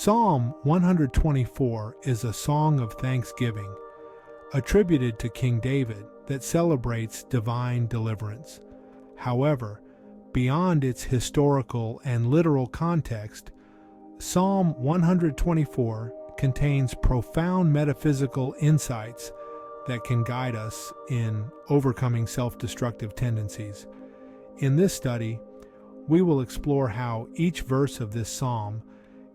Psalm 124 is a song of thanksgiving, attributed to King David, that celebrates divine deliverance. However, beyond its historical and literal context, Psalm 124 contains profound metaphysical insights that can guide us in overcoming self-destructive tendencies. In this study, we will explore how each verse of this psalm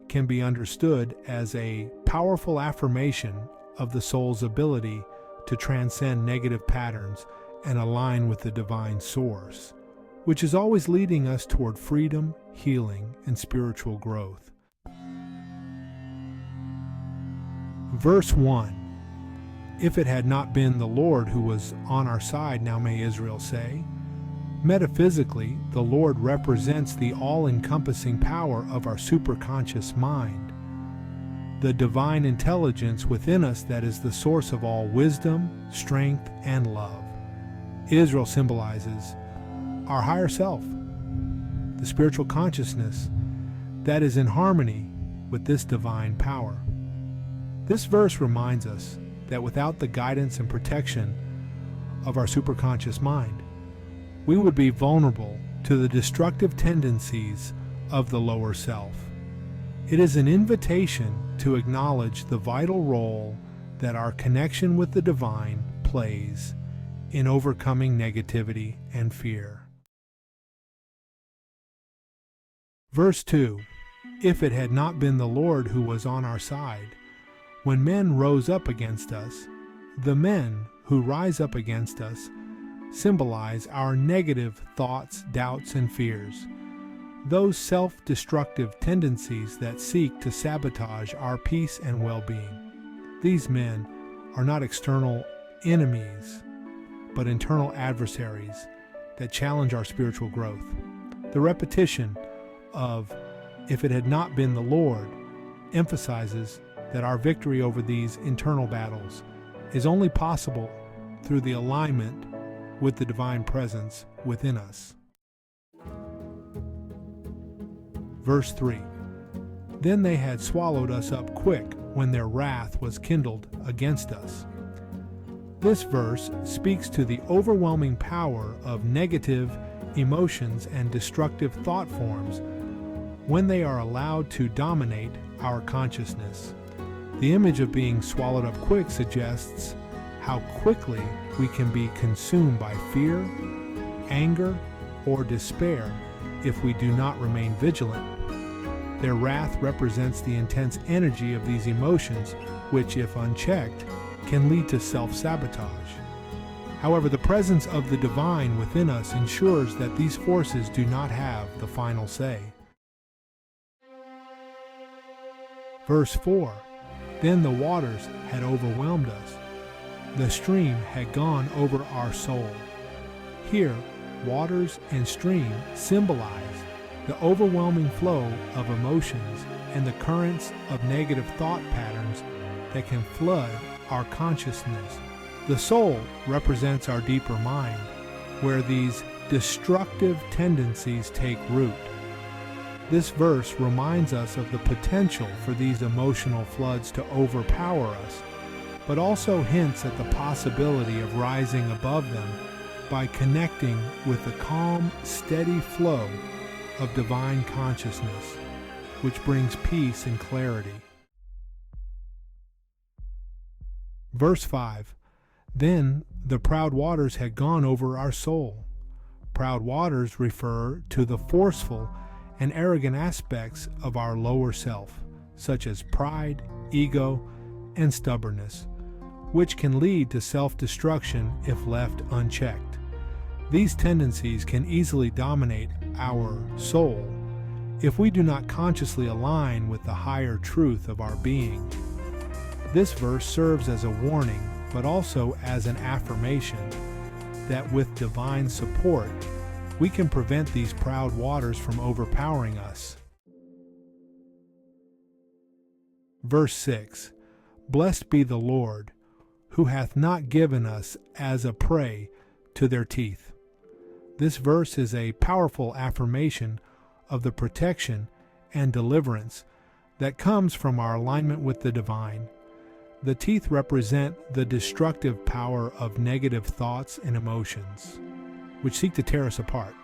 can be understood as a powerful affirmation of the soul's ability to transcend negative patterns and align with the divine source, which is always leading us toward freedom, healing, and spiritual growth. Verse 1. If it had not been the Lord who was on our side, now may Israel say. Metaphysically, the Lord represents the all-encompassing power of our superconscious mind, the divine intelligence within us that is the source of all wisdom, strength, and love. Israel symbolizes our higher self, the spiritual consciousness that is in harmony with this divine power. This verse reminds us that without the guidance and protection of our superconscious mind, we would be vulnerable to the destructive tendencies of the lower self. It is an invitation to acknowledge the vital role that our connection with the divine plays in overcoming negativity and fear. Verse 2. If it had not been the Lord who was on our side, when men rose up against us, the men who rise up against us symbolize our negative thoughts, doubts, and fears, those self-destructive tendencies that seek to sabotage our peace and well-being. These men are not external enemies, but internal adversaries that challenge our spiritual growth. The repetition of "if it had not been the Lord" emphasizes that our victory over these internal battles is only possible through the alignment with the divine presence within us. Verse 3. Then they had swallowed us up quick when their wrath was kindled against us. This verse speaks to the overwhelming power of negative emotions and destructive thought forms when they are allowed to dominate our consciousness. The image of being swallowed up quick suggests how quickly we can be consumed by fear, anger, or despair if we do not remain vigilant. Their wrath represents the intense energy of these emotions, which, if unchecked, can lead to self-sabotage. However, the presence of the divine within us ensures that these forces do not have the final say. Verse 4. Then the waters had overwhelmed us. The stream had gone over our soul. Here, waters and stream symbolize the overwhelming flow of emotions and the currents of negative thought patterns that can flood our consciousness. The soul represents our deeper mind, where these destructive tendencies take root. This verse reminds us of the potential for these emotional floods to overpower us, but also hints at the possibility of rising above them by connecting with the calm, steady flow of divine consciousness, which brings peace and clarity. Verse 5. Then the proud waters had gone over our soul. Proud waters refer to the forceful and arrogant aspects of our lower self, such as pride, ego, and stubbornness, which can lead to self-destruction if left unchecked. These tendencies can easily dominate our soul if we do not consciously align with the higher truth of our being. This verse serves as a warning, but also as an affirmation that with divine support, we can prevent these proud waters from overpowering us. Verse 6. Blessed be the Lord, who hath not given us as a prey to their teeth. This verse is a powerful affirmation of the protection and deliverance that comes from our alignment with the divine. The teeth represent the destructive power of negative thoughts and emotions, which seek to tear us apart.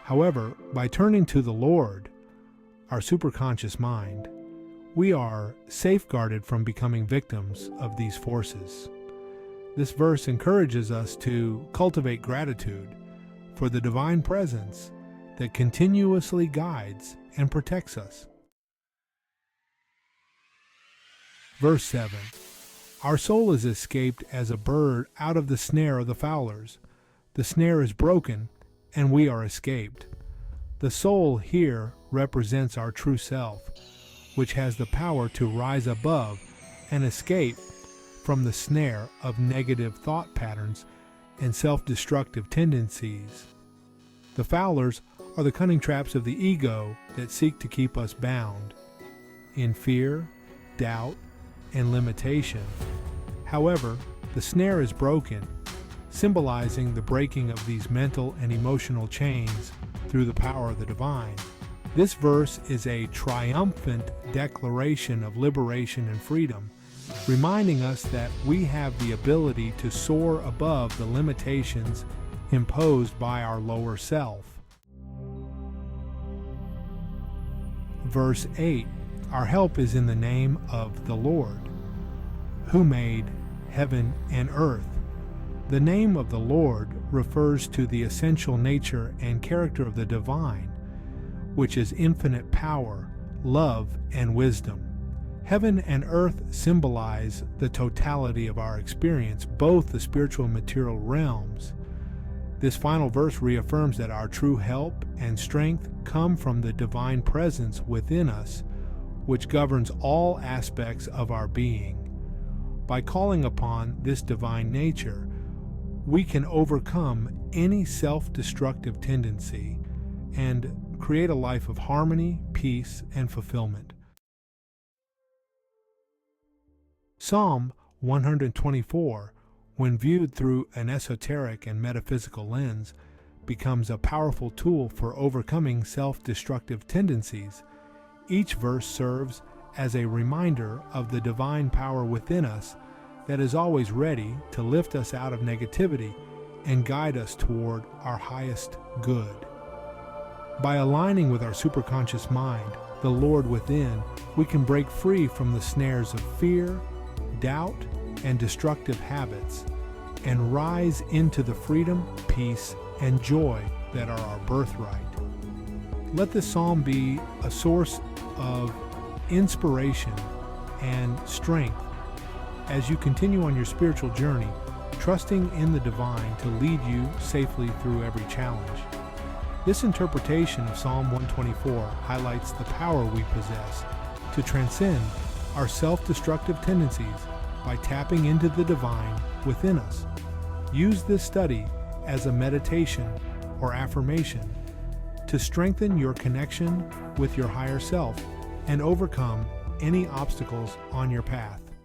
However, by turning to the Lord, our superconscious mind, we are safeguarded from becoming victims of these forces. This verse encourages us to cultivate gratitude for the divine presence that continuously guides and protects us. Verse 7. Our soul is escaped as a bird out of the snare of the fowlers. The snare is broken, and we are escaped. The soul here represents our true self, which has the power to rise above and escape from the snare of negative thought patterns and self-destructive tendencies. The fowlers are the cunning traps of the ego that seek to keep us bound in fear, doubt, and limitation. However, the snare is broken, symbolizing the breaking of these mental and emotional chains through the power of the divine. This verse is a triumphant declaration of liberation and freedom, reminding us that we have the ability to soar above the limitations imposed by our lower self. Verse 8. Our help is in the name of the Lord, who made heaven and earth. The name of the Lord refers to the essential nature and character of the divine, which is infinite power, love, and wisdom. Heaven and earth symbolize the totality of our experience, both the spiritual and material realms. This final verse reaffirms that our true help and strength come from the divine presence within us, which governs all aspects of our being. By calling upon this divine nature, we can overcome any self-destructive tendency and create a life of harmony, peace, and fulfillment. Psalm 124, when viewed through an esoteric and metaphysical lens, becomes a powerful tool for overcoming self-destructive tendencies. Each verse serves as a reminder of the divine power within us that is always ready to lift us out of negativity and guide us toward our highest good. By aligning with our superconscious mind, the Lord within, we can break free from the snares of fear, doubt, and destructive habits, and rise into the freedom, peace, and joy that are our birthright. Let this psalm be a source of inspiration and strength as you continue on your spiritual journey, trusting in the divine to lead you safely through every challenge. This interpretation of Psalm 124 highlights the power we possess to transcend our self-destructive tendencies by tapping into the divine within us. Use this study as a meditation or affirmation to strengthen your connection with your higher self and overcome any obstacles on your path.